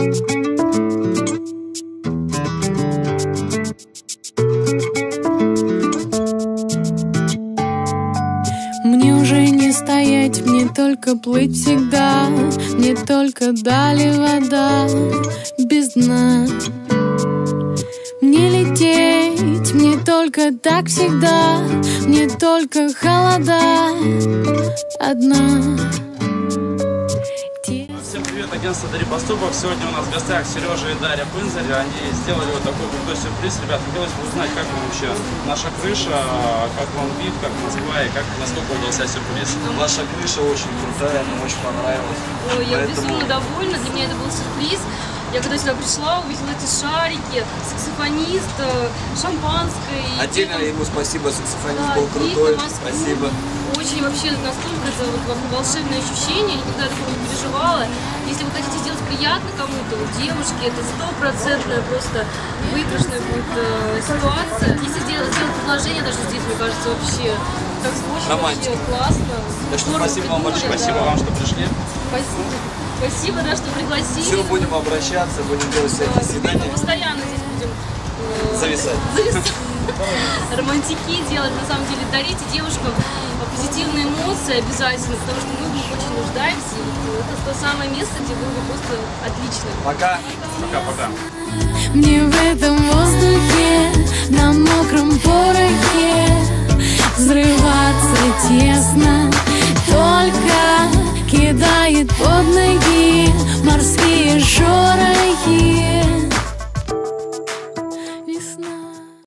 Мне уже не стоять, мне только плыть всегда. Мне только дали вода без дна. Мне лететь, мне только так всегда. Мне только холода одна. Всем привет, агентство Дари Поступок. Сегодня у нас в гостях Сережа и Дарья Пынзарь. Они сделали вот такой крутой сюрприз. Ребят, хотелось бы узнать, как вам вообще наша крыша, как вам вид, как Москва и насколько удался сюрприз. Ваша крыша очень крутая, нам очень понравилась. Ой, я безумно довольна, для меня это был сюрприз. Я когда сюда пришла, увидела эти шарики, саксофонист, шампанское. Отдельно ему спасибо, саксофонист был крутой, спасибо. Очень вообще настолько это вот волшебное ощущение, я никогда такого не переживала. Если вы хотите сделать приятно кому-то, вот девушке, это стопроцентная просто выигрышная будет ситуация. Если сделать предложение даже здесь, мне кажется, вообще так сложно, вообще классно. Так что спасибо вам большое. Спасибо вам, что пришли. Спасибо. Спасибо, да, что пригласили. Все, будем обращаться, будем делать всякие свидания. Постоянно здесь будем зависать. Романтики делать, на самом деле, дарите девушкам позитивные эмоции обязательно, потому что мы в них очень нуждаемся. И это то самое место, где было бы просто отлично. Пока. Пока-пока. Мне в этом воздухе, на мокром порохе взрываться тесно. Только кидает под ноги морские шорохи.